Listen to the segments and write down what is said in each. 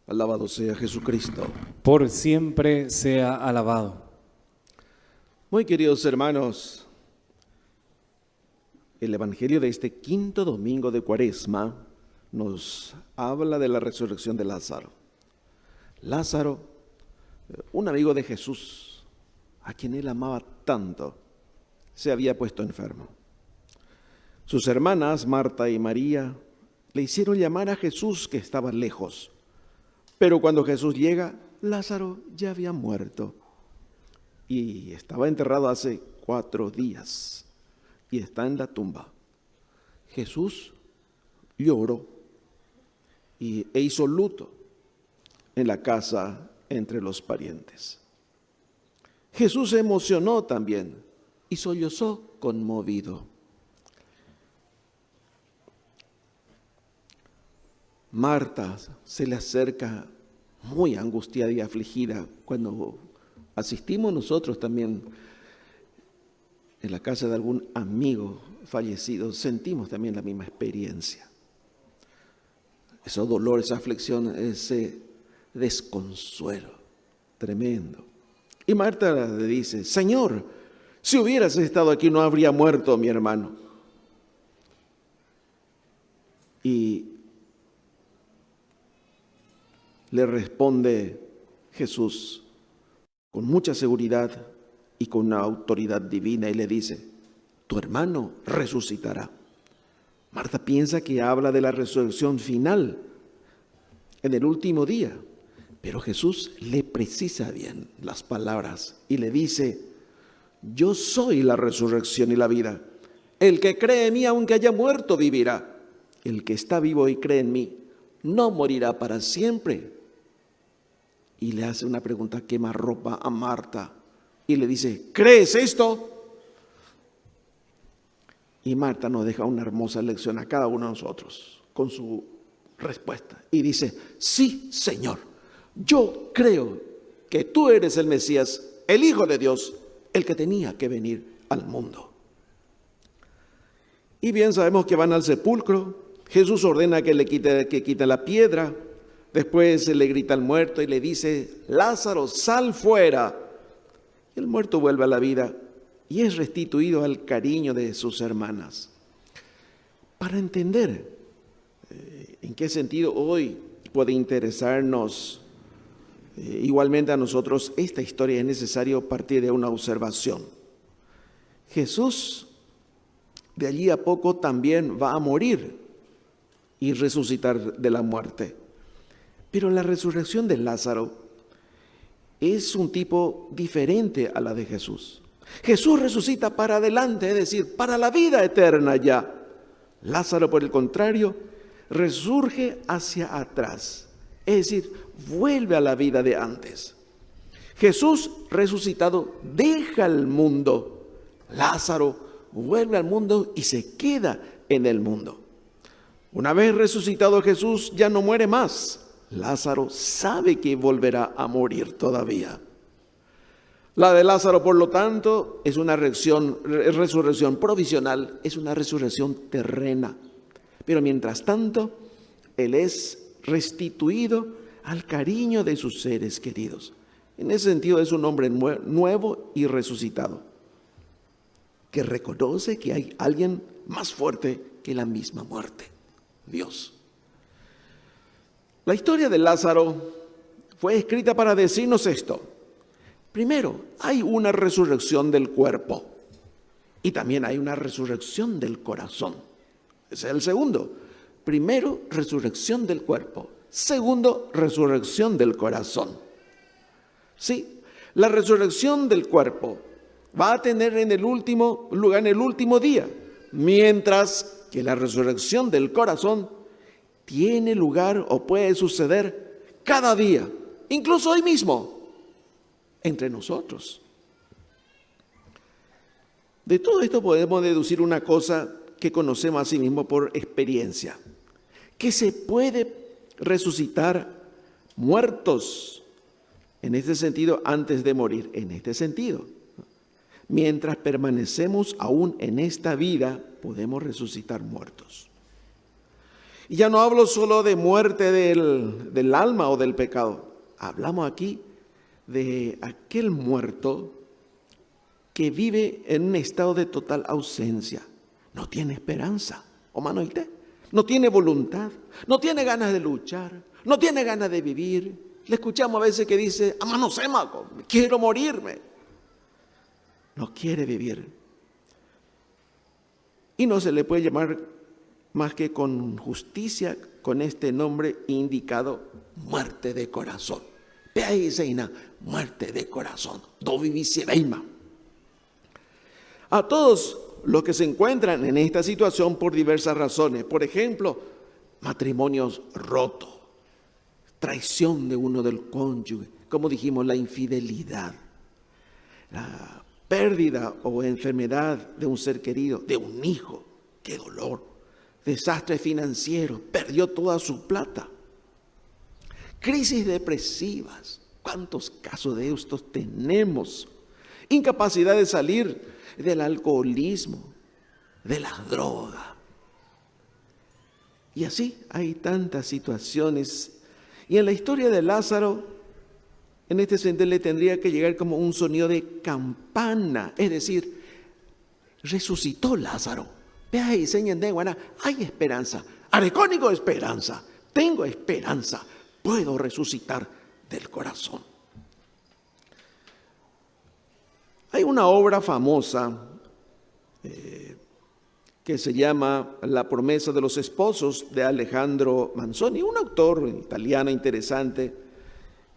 Alabado sea Jesucristo. Por siempre sea alabado. Muy queridos hermanos, el Evangelio de este quinto domingo de Cuaresma nos habla de la resurrección de Lázaro. Lázaro, un amigo de Jesús, a quien él amaba tanto, se había puesto enfermo. Sus hermanas, Marta y María, le hicieron llamar a Jesús, que estaba lejos. Pero cuando Jesús llega, Lázaro ya había muerto y estaba enterrado hace 4 días y está en la tumba. Jesús lloró e hizo luto en la casa entre los parientes. Jesús se emocionó también y sollozó conmovido. Marta se le acerca muy angustiada y afligida. Cuando asistimos nosotros también en la casa de algún amigo fallecido, sentimos también la misma experiencia. Ese dolor, esa aflicción, ese desconsuelo tremendo. Y Marta le dice: Señor, si hubieras estado aquí no habría muerto mi hermano. Y le responde Jesús con mucha seguridad y con una autoridad divina y le dice: tu hermano resucitará. Marta piensa que habla de la resurrección final en el último día, pero Jesús le precisa bien las palabras y le dice: yo soy la resurrección y la vida. El que cree en mí, aunque haya muerto, vivirá. El que está vivo y cree en mí, no morirá para siempre. Y le hace una pregunta quemarropa a Marta y le dice: ¿crees esto? Y Marta nos deja una hermosa lección a cada uno de nosotros con su respuesta. Y dice: sí, Señor, yo creo que tú eres el Mesías, el Hijo de Dios, el que tenía que venir al mundo. Y bien sabemos que van al sepulcro. Jesús ordena que quite la piedra. Después se le grita al muerto y le dice: Lázaro, sal fuera. Y el muerto vuelve a la vida y es restituido al cariño de sus hermanas. Para entender en qué sentido hoy puede interesarnos igualmente a nosotros esta historia, es necesario partir de una observación. Jesús de allí a poco también va a morir y resucitar de la muerte. Pero la resurrección de Lázaro es un tipo diferente a la de Jesús. Jesús resucita para adelante, es decir, para la vida eterna ya. Lázaro, por el contrario, resurge hacia atrás, es decir, vuelve a la vida de antes. Jesús resucitado deja el mundo. Lázaro vuelve al mundo y se queda en el mundo. Una vez resucitado Jesús, ya no muere más. Lázaro sabe que volverá a morir todavía. La de Lázaro, por lo tanto, es una resurrección provisional, es una resurrección terrena. Pero mientras tanto, él es restituido al cariño de sus seres queridos. En ese sentido, es un hombre nuevo y resucitado, que reconoce que hay alguien más fuerte que la misma muerte: Dios. La historia de Lázaro fue escrita para decirnos esto. Primero, hay una resurrección del cuerpo y también hay una resurrección del corazón. Ese es el segundo. Primero, resurrección del cuerpo. Segundo, resurrección del corazón. Sí, la resurrección del cuerpo va a tener en el último lugar, en el último día, mientras que la resurrección del corazón tiene lugar o puede suceder cada día, incluso hoy mismo, entre nosotros. De todo esto podemos deducir una cosa que conocemos a sí mismo por experiencia: que se puede resucitar muertos, en este sentido, antes de morir, en este sentido. Mientras permanecemos aún en esta vida, podemos resucitar muertos. Y ya no hablo solo de muerte del alma o del pecado. Hablamos aquí de aquel muerto que vive en un estado de total ausencia. No tiene esperanza, no tiene voluntad, no tiene ganas de luchar, no tiene ganas de vivir. Le escuchamos a veces que dice, amanosemaco, quiero morirme. No quiere vivir. Y no se le puede llamar más que con justicia, con este nombre indicado, muerte de corazón. Peaiseina, muerte de corazón. Doviviseveima. A todos los que se encuentran en esta situación por diversas razones, por ejemplo, matrimonios rotos, traición de uno del cónyuge, como dijimos, la infidelidad, la pérdida o enfermedad de un ser querido, de un hijo, qué dolor, desastre financiero, perdió toda su plata, crisis depresivas, ¿cuántos casos de estos tenemos? Incapacidad de salir del alcoholismo, de la droga. Y así hay tantas situaciones. Y en la historia de Lázaro, en este sentido le tendría que llegar como un sonido de campana, es decir, resucitó Lázaro. Vea y señan de Guaná, hay esperanza, arecónico esperanza, tengo esperanza, puedo resucitar del corazón. Hay una obra famosa que se llama La promesa de los esposos, de Alejandro Manzoni, un autor italiano interesante.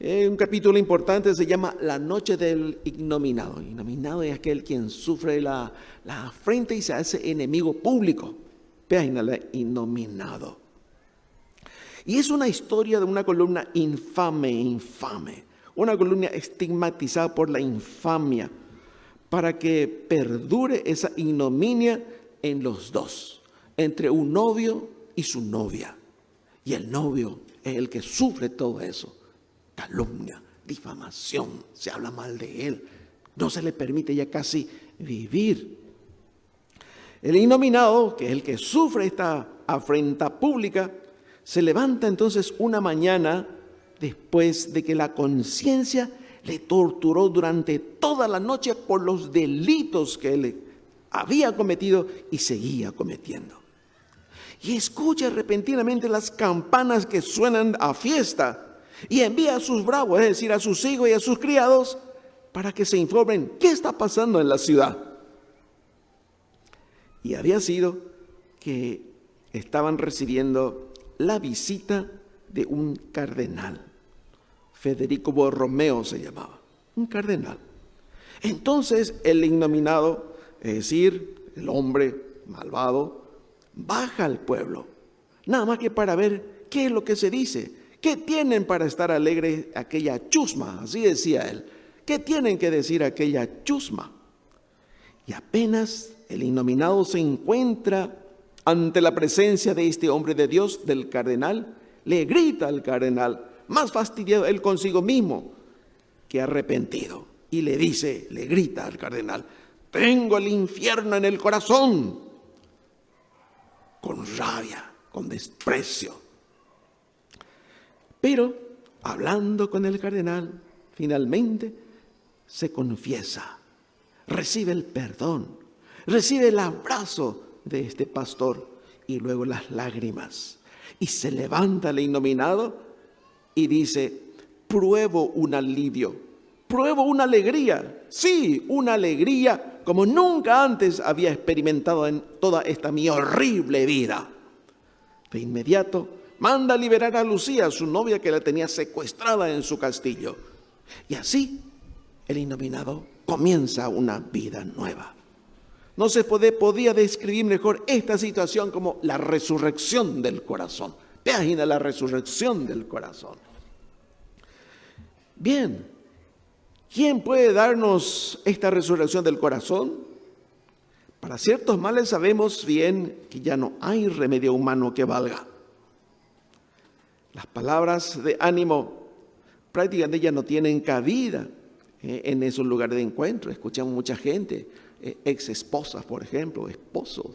Un capítulo importante se llama La noche del ignominado. Ignominado es aquel quien sufre la afrenta y se hace enemigo público. Péainale, ignominado. Y es una historia de una columna infame, una columna estigmatizada por la infamia, para que perdure esa ignominia en los dos, entre un novio y su novia. Y el novio es el que sufre todo eso. Calumnia, difamación, se habla mal de él, no se le permite ya casi vivir. El ignominado, que es el que sufre esta afrenta pública, se levanta entonces una mañana después de que la conciencia le torturó durante toda la noche por los delitos que él había cometido y seguía cometiendo. Y escucha repentinamente las campanas que suenan a fiesta y envía a sus bravos, es decir, a sus hijos y a sus criados, para que se informen qué está pasando en la ciudad. Y había sido que estaban recibiendo la visita de un cardenal. Federico Borromeo se llamaba, un cardenal. Entonces el ignominado, es decir, el hombre malvado, baja al pueblo, nada más que para ver qué es lo que se dice, qué tienen para estar alegre aquella chusma, así decía él, qué tienen que decir aquella chusma. Y apenas el ignominado se encuentra ante la presencia de este hombre de Dios, del cardenal, le grita al cardenal, más fastidiado él consigo mismo que arrepentido, y le dice, le grita al cardenal, tengo el infierno en el corazón, con rabia, con desprecio. Pero hablando con el cardenal, finalmente se confiesa, recibe el perdón, recibe el abrazo de este pastor y luego las lágrimas. Y se levanta el ignominado y dice, pruebo un alivio, pruebo una alegría, sí, una alegría como nunca antes había experimentado en toda esta mi horrible vida. De inmediato manda a liberar a Lucía, su novia que la tenía secuestrada en su castillo. Y así el ignominado comienza una vida nueva. No se podía describir mejor esta situación como la resurrección del corazón. Imagina la resurrección del corazón. Bien, ¿quién puede darnos esta resurrección del corazón? Para ciertos males sabemos bien que ya no hay remedio humano que valga. Las palabras de ánimo prácticamente ya no tienen cabida en esos lugares de encuentro. Escuchamos mucha gente, ex esposas, por ejemplo, esposos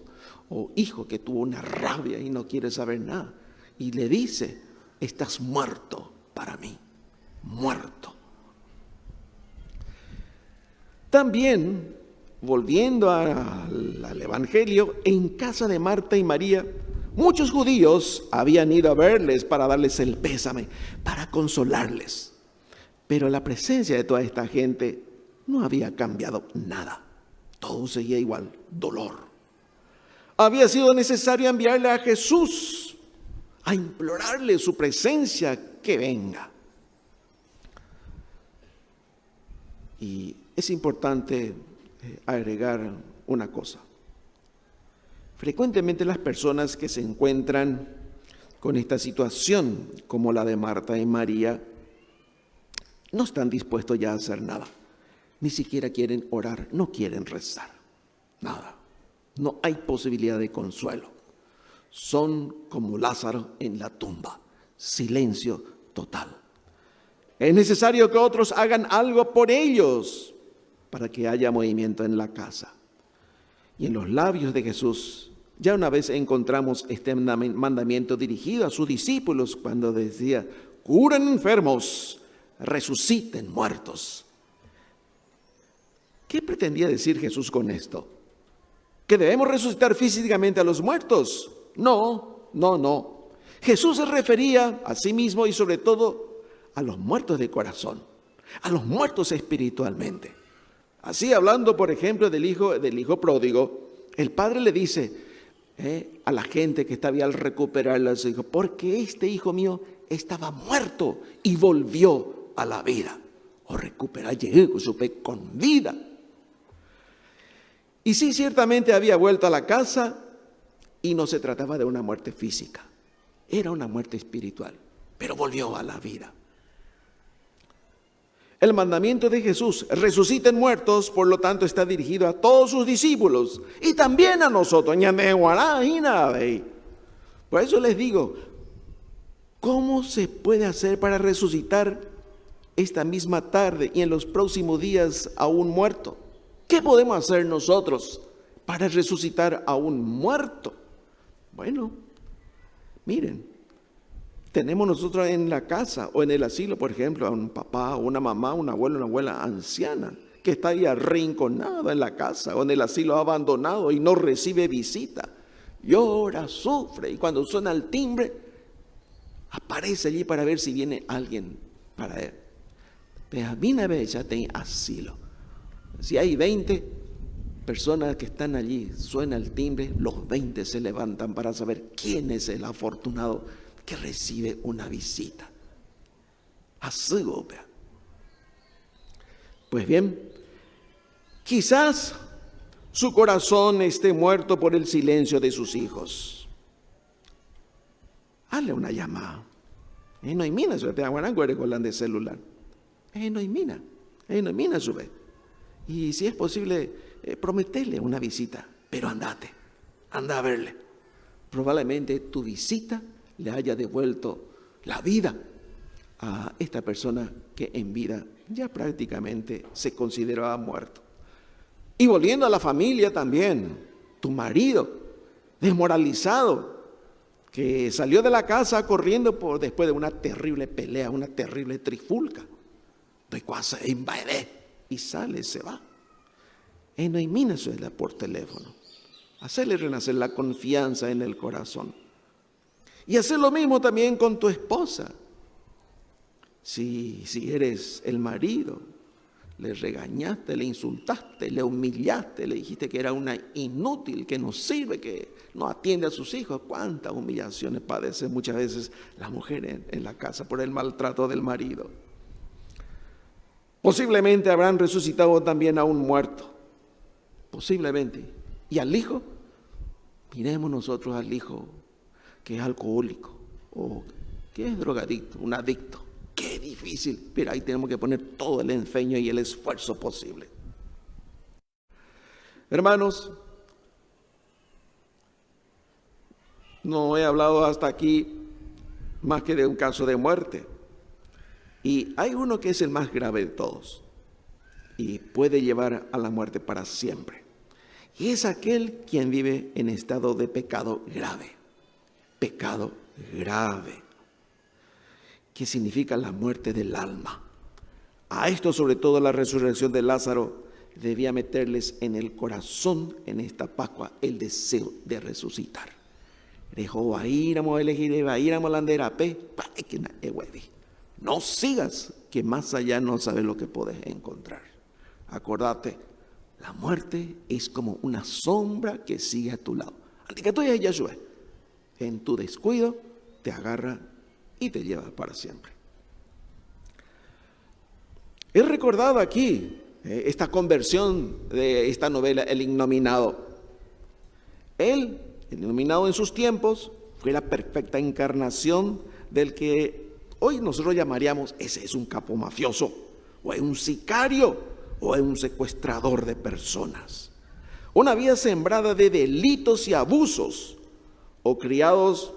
o hijos que tuvo una rabia y no quiere saber nada. y le dice: estás muerto para mí, muerto. También, volviendo al Evangelio, en casa de Marta y María, muchos judíos habían ido a verles para darles el pésame, para consolarles. Pero la presencia de toda esta gente no había cambiado nada. Todo seguía igual, dolor. Había sido necesario enviarle a Jesús, a implorarle su presencia, que venga. Y es importante agregar una cosa. Frecuentemente las personas que se encuentran con esta situación, como la de Marta y María, no están dispuestos ya a hacer nada. Ni siquiera quieren orar, no quieren rezar. Nada. No hay posibilidad de consuelo. Son como Lázaro en la tumba. Silencio total. Es necesario que otros hagan algo por ellos para que haya movimiento en la casa. Y en los labios de Jesús, ya una vez encontramos este mandamiento dirigido a sus discípulos cuando decía: curen enfermos, resuciten muertos. ¿Qué pretendía decir Jesús con esto? ¿Que debemos resucitar físicamente a los muertos? No. Jesús se refería a sí mismo y sobre todo a los muertos de corazón, a los muertos espiritualmente. Así, hablando por ejemplo del hijo pródigo, el padre le dice a la gente que estaba al recuperarlo a su hijo: porque este hijo mío estaba muerto y volvió a la vida. O recuperar, llegó con vida. Y sí, ciertamente había vuelto a la casa y no se trataba de una muerte física. Era una muerte espiritual, pero volvió a la vida. El mandamiento de Jesús, resuciten muertos, por lo tanto está dirigido a todos sus discípulos y también a nosotros. Por eso les digo, ¿cómo se puede hacer para resucitar esta misma tarde y en los próximos días a un muerto? ¿Qué podemos hacer nosotros para resucitar a un muerto? Bueno, miren, tenemos nosotros en la casa o en el asilo, por ejemplo, a un papá, una mamá, un abuelo, una abuela anciana que está ahí arrinconada en la casa o en el asilo abandonado y no recibe visita. Llora, sufre, y cuando suena el timbre, aparece allí para ver si viene alguien para él. Pero a mí ya tiene asilo. Si hay 20 personas que están allí, suena el timbre, los 20 se levantan para saber quién es el afortunado que recibe una visita. Así, pues bien, quizás su corazón esté muerto por el silencio de sus hijos. Hazle una llamada. No hay mina, te aguardan con de celular. No hay mina, sube. Y si es posible, prometerle una visita, pero anda a verle. Probablemente tu visita le haya devuelto la vida a esta persona que en vida ya prácticamente se consideraba muerto. Y volviendo a la familia también, tu marido desmoralizado, que salió de la casa corriendo después de una terrible pelea, una terrible trifulca. Y sale, se va. No hay mina por teléfono. Hacerle renacer la confianza en el corazón. Y hacer lo mismo también con tu esposa. Si eres el marido, le regañaste, le insultaste, le humillaste, le dijiste que era una inútil, que no sirve, que no atiende a sus hijos. ¿Cuántas humillaciones padece muchas veces la mujer en la casa por el maltrato del marido? Posiblemente habrán resucitado también a un muerto. Posiblemente. ¿Y al hijo? Miremos nosotros al hijo que es alcohólico o que es drogadicto, un adicto. Qué difícil, pero ahí tenemos que poner todo el empeño y el esfuerzo posible. Hermanos, no he hablado hasta aquí más que de un caso de muerte. Y hay uno que es el más grave de todos y puede llevar a la muerte para siempre. Y es aquel quien vive en estado de pecado grave. Pecado grave, que significa la muerte del alma. A esto, sobre todo la resurrección de Lázaro, debía meterles en el corazón en esta Pascua el deseo de resucitar. No sigas, que más allá no sabes lo que puedes encontrar. Acordate, la muerte es como una sombra que sigue a tu lado. Antes que tú ya Yahshua, en tu descuido te agarra y te lleva para siempre. Es recordado aquí esta conversión de esta novela, El Innominado. Él, el Innominado en sus tiempos, fue la perfecta encarnación del que hoy nosotros llamaríamos, ese es un capo mafioso, o es un sicario, o es un secuestrador de personas. Una vida sembrada de delitos y abusos, o criados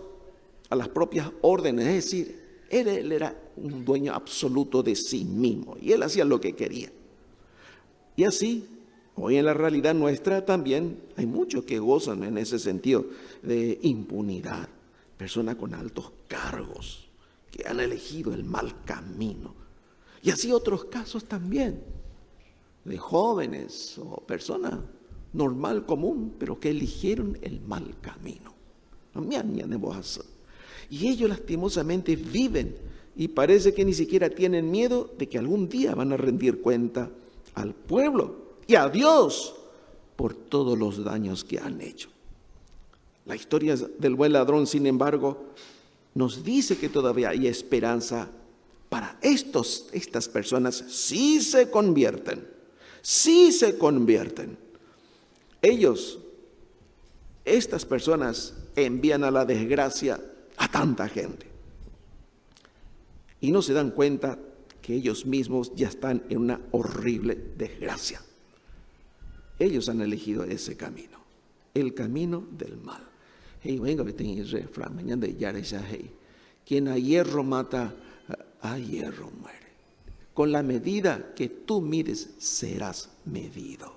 a las propias órdenes, es decir, él era un dueño absoluto de sí mismo y él hacía lo que quería. Y así, hoy en la realidad nuestra también hay muchos que gozan en ese sentido de impunidad, personas con altos cargos que han elegido el mal camino. Y así otros casos también de jóvenes o personas normal, común, pero que eligieron el mal camino. Y ellos lastimosamente viven y parece que ni siquiera tienen miedo de que algún día van a rendir cuenta al pueblo y a Dios por todos los daños que han hecho. La historia del buen ladrón, sin embargo, nos dice que todavía hay esperanza para estas personas si se convierten. Ellos, estas personas, envían a la desgracia a tanta gente y no se dan cuenta que ellos mismos ya están en una horrible desgracia. Ellos han elegido ese camino, el camino del mal. Quien a hierro mata, a hierro muere. Con la medida que tú mides, serás medido.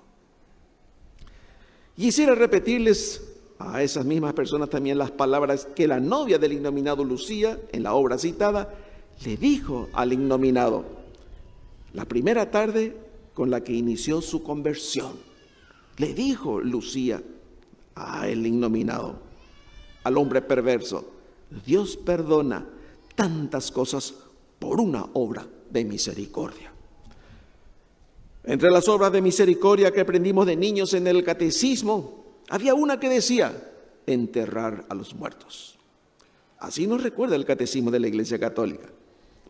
Quisiera repetirles a esas mismas personas también las palabras que la novia del innominado Lucía, en la obra citada, le dijo al innominado la primera tarde con la que inició su conversión. Le dijo Lucía al innominado, al hombre perverso: Dios perdona tantas cosas por una obra de misericordia. Entre las obras de misericordia que aprendimos de niños en el catecismo, había una que decía: enterrar a los muertos. Así nos recuerda el catecismo de la Iglesia Católica.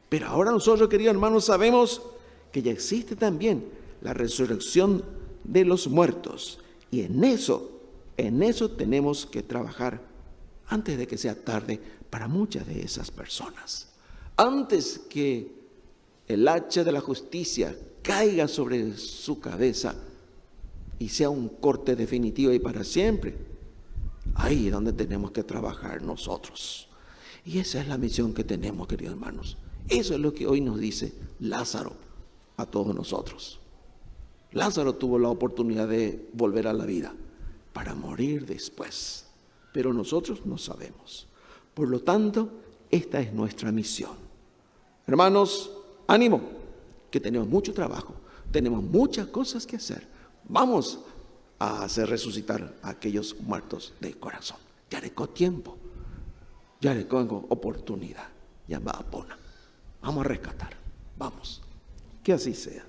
Pero ahora nosotros, queridos hermanos, sabemos que ya existe también la resurrección de los muertos. Y en eso tenemos que trabajar antes de que sea tarde para muchas de esas personas. Antes que el hacha de la justicia caiga sobre su cabeza y sea un corte definitivo y para siempre. Ahí es donde tenemos que trabajar nosotros. Y esa es la misión que tenemos, queridos hermanos. Eso es lo que hoy nos dice Lázaro a todos nosotros. Lázaro tuvo la oportunidad de volver a la vida para morir después, pero nosotros no sabemos. Por lo tanto, esta es nuestra misión. Hermanos, ánimo, que tenemos mucho trabajo, tenemos muchas cosas que hacer. Vamos a hacer resucitar a aquellos muertos de corazón. Ya le con tiempo, ya le con oportunidad. Ya va a poner. Vamos a rescatar, vamos. Que así sea.